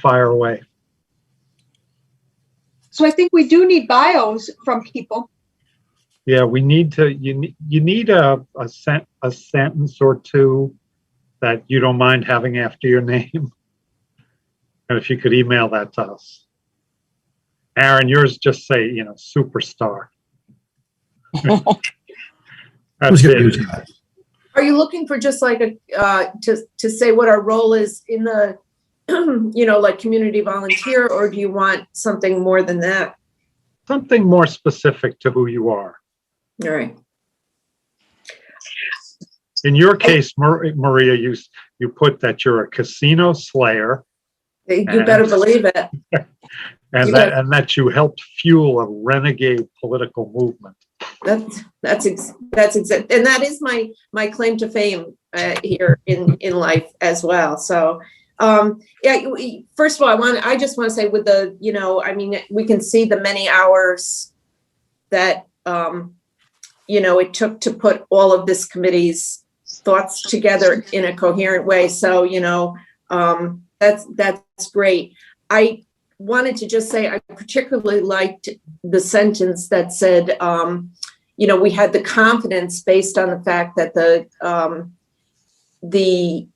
fire away. So I think we do need bios from people. Yeah, we need to. You need a sentence or two that you don't mind having after your name, and if you could email that to us. Aaron, yours just say superstar. That's it. Are you looking for just like a to say what our role is in the like community volunteer, or do you want something more than that? Something more specific to who you are. All right. In your case, Maria, you put that you're a casino slayer. You better believe it. And that you helped fuel a renegade political movement. That's exact, and that is my claim to fame here in life as well. So, first of all, I just want to say with the, we can see the many hours that it took to put all of this committee's thoughts together in a coherent way. So, that's great. I wanted to just say I particularly liked the sentence that said, we had the confidence based on the fact that the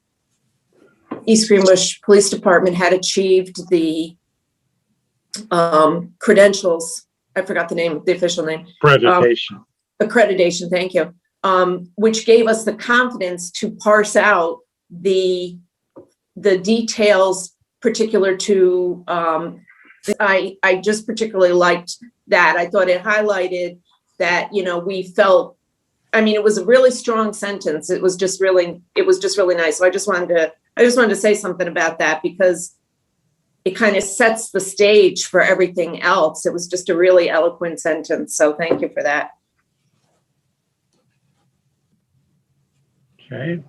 East Greenbush Police Department had achieved the credentials. I forgot the name, the official name. Accreditation. Accreditation, thank you. Which gave us the confidence to parse out the details particular to, I just particularly liked that. I thought it highlighted that, we felt, it was a really strong sentence. It was just really nice. So I just wanted to say something about that because it kind of sets the stage for everything else. It was just a really eloquent sentence. So thank you for that. Okay.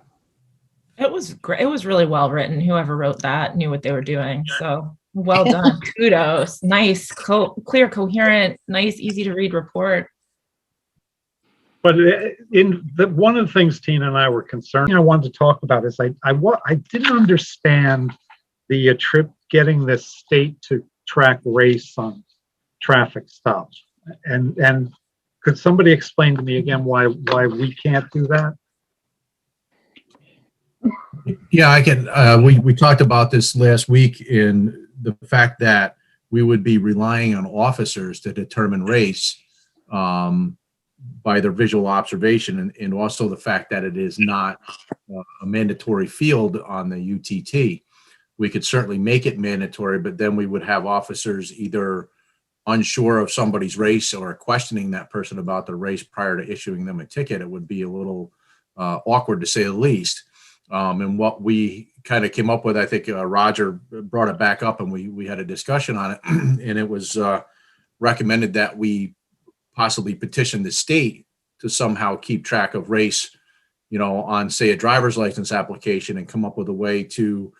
It was great. It was really well written. Whoever wrote that knew what they were doing. So well done. Kudos. Nice, clear, coherent, nice, easy to read report. But one of the things Tina and I were concerned, I wanted to talk about is I didn't understand the getting the state to track race on traffic stops. And could somebody explain to me again why we can't do that? Yeah, I can. We talked about this last week in the fact that we would be relying on officers to determine race by their visual observation, and also the fact that it is not a mandatory field on the UTT. We could certainly make it mandatory, but then we would have officers either unsure of somebody's race or questioning that person about their race prior to issuing them a ticket. It would be a little awkward, to say the least. And what we kind of came up with, I think Roger brought it back up and we had a discussion on it, and it was recommended that we possibly petition the state to somehow keep track of race, on, say, a driver's license application, and come up with a way to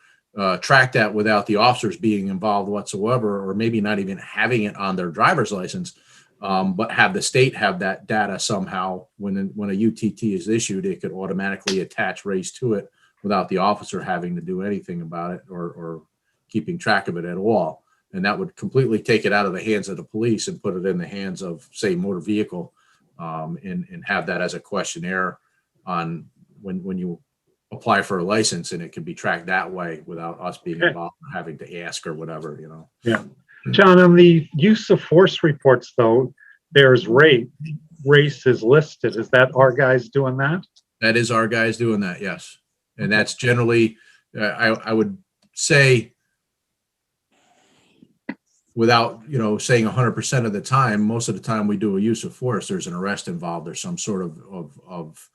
track that without the officers being involved whatsoever, or maybe not even having it on their driver's license, but have the state have that data somehow. When a UTT is issued, it could automatically attach race to it without the officer having to do anything about it or keeping track of it at all. And that would completely take it out of the hands of the police and put it in the hands of, say, motor vehicle, and have that as a questionnaire on when you apply for a license, and it can be tracked that way without us being involved or having to ask or whatever, Yeah. John, on the use of force reports, though, there's race is listed. Is that our guys doing that? That is our guys doing that, yes. And that's generally, I would say, without saying 100% of the time, most of the time we do a use of force, there's an arrest involved. There's some sort of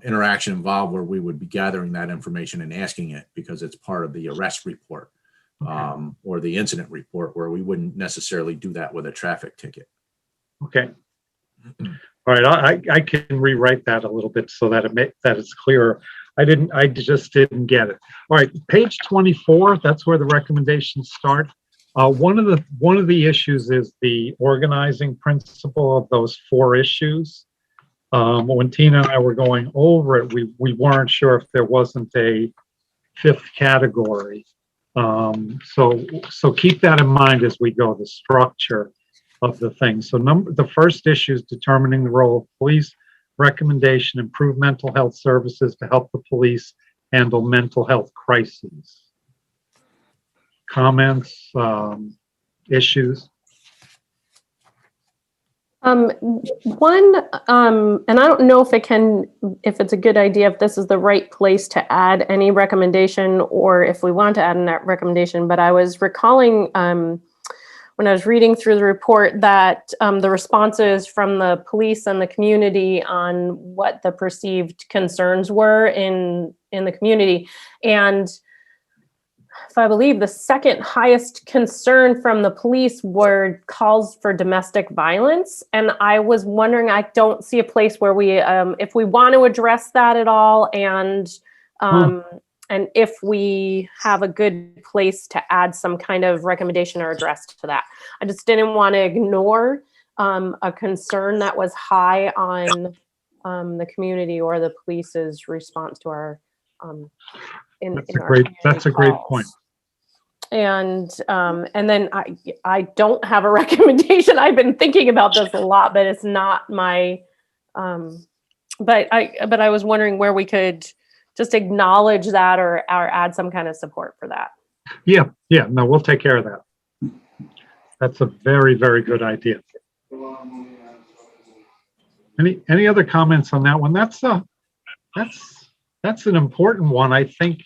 interaction involved where we would be gathering that information and asking it because it's part of the arrest report, or the incident report, where we wouldn't necessarily do that with a traffic ticket. Okay. All right. I can rewrite that a little bit so that it's clearer. I just didn't get it. All right. Page 24. That's where the recommendations start. One of the issues is the organizing principle of those 4 issues. When Tina and I were going over it, we weren't sure if there wasn't a 5th category. So keep that in mind as we go, the structure of the thing. So the first issue is determining the role of police. Recommendation, improve mental health services to help the police handle mental health crises. Comments, issues? One, and I don't know if it's a good idea, if this is the right place to add any recommendation or if we want to add a recommendation, but I was recalling when I was reading through the report that the responses from the police and the community on what the perceived concerns were in the community. And if I believe the second highest concern from the police were calls for domestic violence. And I was wondering, I don't see a place where we, if we want to address that at all, and if we have a good place to add some kind of recommendation or address to that. I just didn't want to ignore a concern that was high on the community or the police's response to our That's a great point. And then I don't have a recommendation. I've been thinking about this a lot, but it's not my, but I was wondering where we could just acknowledge that or add some kind of support for that. Yeah, no, we'll take care of that. That's a very, very good idea. Any other comments on that one? That's an important one. I think,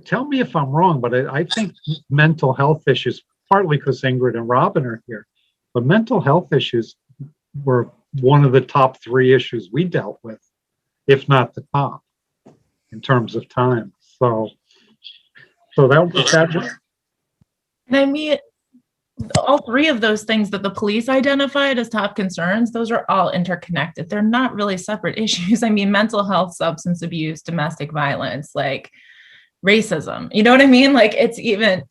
tell me if I'm wrong, but I think mental health issues, partly because Ingrid and Robin are here, but mental health issues were one of the top 3 issues we dealt with, if not the top, in terms of time. So that was. And I mean, all 3 of those things that the police identified as top concerns, those are all interconnected. They're not really separate issues. I mean, mental health, substance abuse, domestic violence, like racism, you know what I mean? Like, it's even,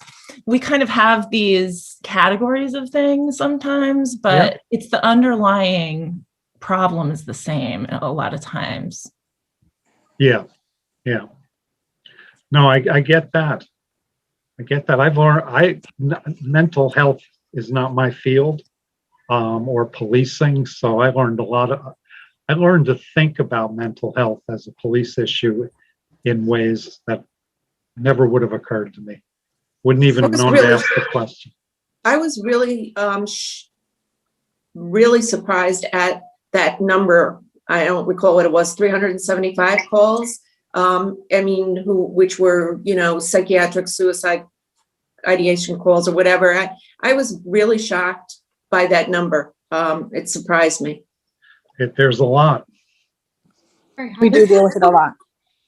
we kind of have these categories of things sometimes, but it's the underlying problem is the same a lot of times. Yeah. No, I get that. I've learned, mental health is not my field, or policing. So I learned to think about mental health as a police issue in ways that never would have occurred to me. Wouldn't even have known to ask the question. I was really, really surprised at that number. I don't recall what it was, 375 calls. Which were, psychiatric suicide ideation calls or whatever. I was really shocked by that number. It surprised me. There's a lot. We do deal with it a lot.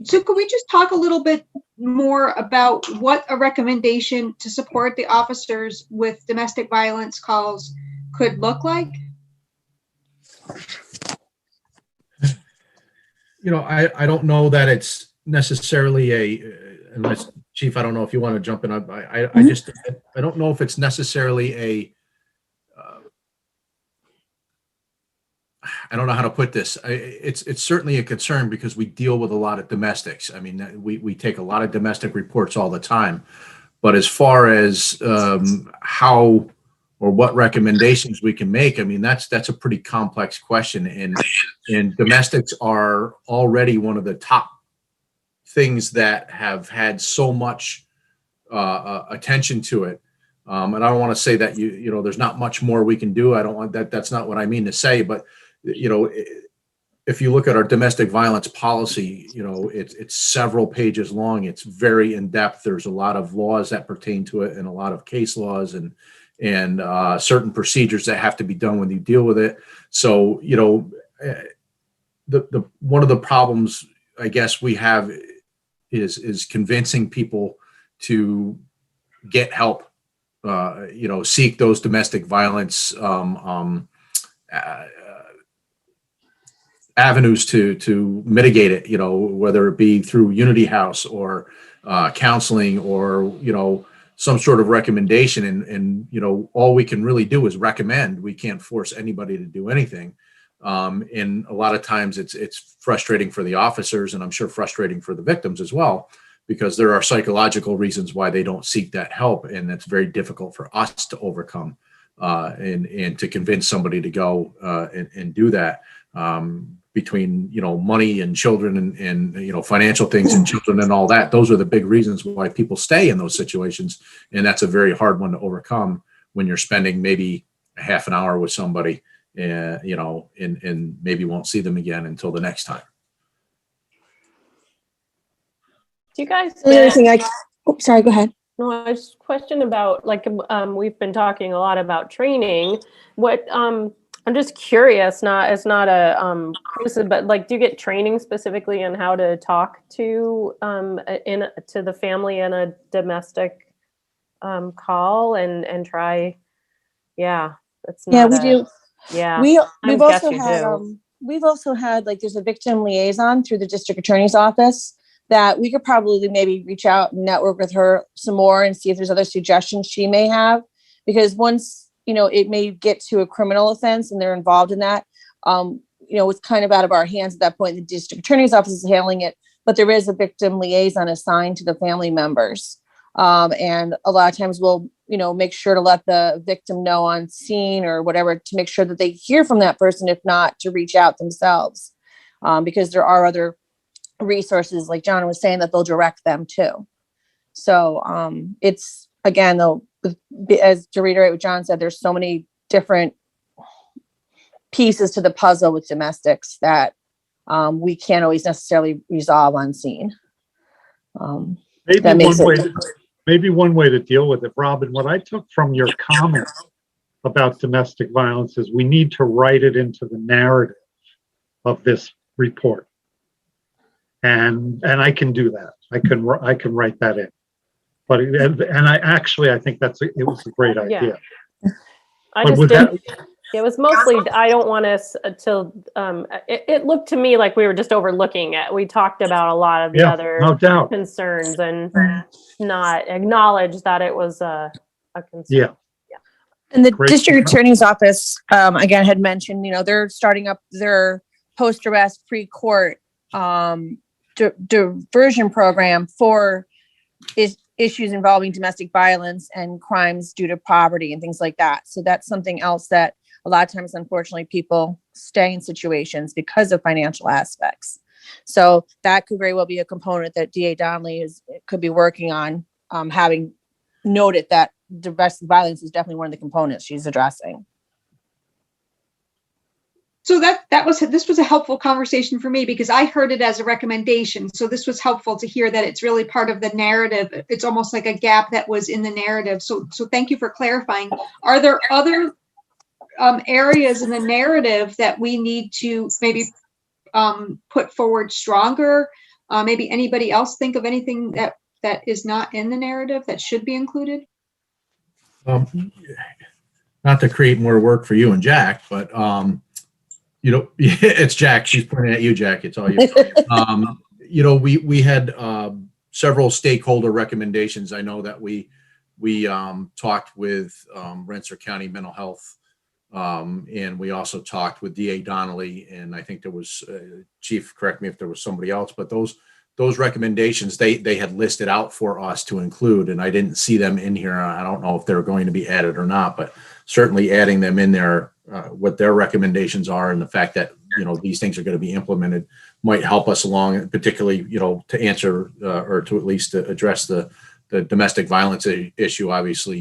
So could we just talk a little bit more about what a recommendation to support the officers with domestic violence calls could look like? I don't know that it's necessarily unless Chief, I don't know if you want to jump in. I don't know if it's necessarily I don't know how to put this. It's certainly a concern because we deal with a lot of domestics. I mean, we take a lot of domestic reports all the time, but as far as how or what recommendations we can make, I mean, that's a pretty complex question. And domestics are already one of the top things that have had so much attention to it. And I don't want to say that there's not much more we can do. I don't want that. That's not what I mean to say. But if you look at our domestic violence policy, it's several pages long. It's very in depth. There's a lot of laws that pertain to it, and a lot of case laws and certain procedures that have to be done when you deal with it. So the one of the problems I guess we have is convincing people to get help, seek those domestic violence avenues to mitigate it, whether it be through Unity House or counseling or, some sort of recommendation. And all we can really do is recommend. We can't force anybody to do anything. And a lot of times it's frustrating for the officers, and I'm sure frustrating for the victims as well. because there are psychological reasons why they don't seek that help. And that's very difficult for us to overcome and to convince somebody to go and do that. Between, money and children and financial things and children and all that, those are the big reasons why people stay in those situations. And that's a very hard one to overcome when you're spending maybe a half an hour with somebody, and maybe won't see them again until the next time. Do you guys The other get, thing sorry, go ahead. no, I just question about, like, we've been talking a lot about training. What, I'm just curious, it's not a criticism, but like, do you get training specifically on how to talk to to the family in a domestic call and try? Yeah, that's not. Yeah, we do. Yeah, We've guess also you had do. like, there's a victim liaison through the district attorney's office that we could probably maybe reach out and network with her some more and see if there's other suggestions she may have, because once it may get to a criminal offense and they're involved in that. It's kind of out of our hands at that point. The district attorney's office is handling it, but there is a victim liaison assigned to the family members. And a lot of times we'll, make sure to let the victim know on scene or whatever, to make sure that they hear from that person, if not to reach out themselves. Because there are other resources, like John was saying, that they'll direct them to. So it's, again, though, as to reiterate what John said, there's so many different pieces to the puzzle with domestics that we can't always necessarily resolve on scene. Maybe one way to deal with it, Robin, what I took from your comments about domestic violence is we need to write it into the narrative of this report. And I can do that. I can write that in. But I think it was a great idea. I just didn't. It was mostly, I don't want us to, it looked to me like we were just overlooking it. We talked about a lot of the other concerns and not acknowledge that it was a concern. Yeah. And the district attorney's office, again, had mentioned, they're starting up their post-arrest pre-court diversion program for issues involving domestic violence and crimes due to poverty and things like that. So that's something else that a lot of times, unfortunately, people stay in situations because of financial aspects. So that could very well be a component that DA Donnelly could be working on, having noted that domestic violence is definitely one of the components she's addressing. So this was a helpful conversation for me, because I heard it as a recommendation. So this was helpful to hear that it's really part of the narrative. It's almost like a gap that was in the narrative. So thank you for clarifying. Are there other areas in the narrative that we need to maybe put forward stronger? Maybe anybody else think of anything that is not in the narrative that should be included? Not to create more work for you and Jack, but it's Jack. She's pointing at you, Jack. It's all you. We had several stakeholder recommendations. I know that we talked with Rensselaer County Mental Health, and we also talked with DA Donnelly, and I think there was Chief. Correct me if there was somebody else, but those recommendations they had listed out for us to include, and I didn't see them in here. I don't know if they're going to be added or not, but certainly adding them in there. What their recommendations are, and the fact that these things are going to be implemented might help us along, particularly to answer or to at least address the domestic violence issue. Obviously,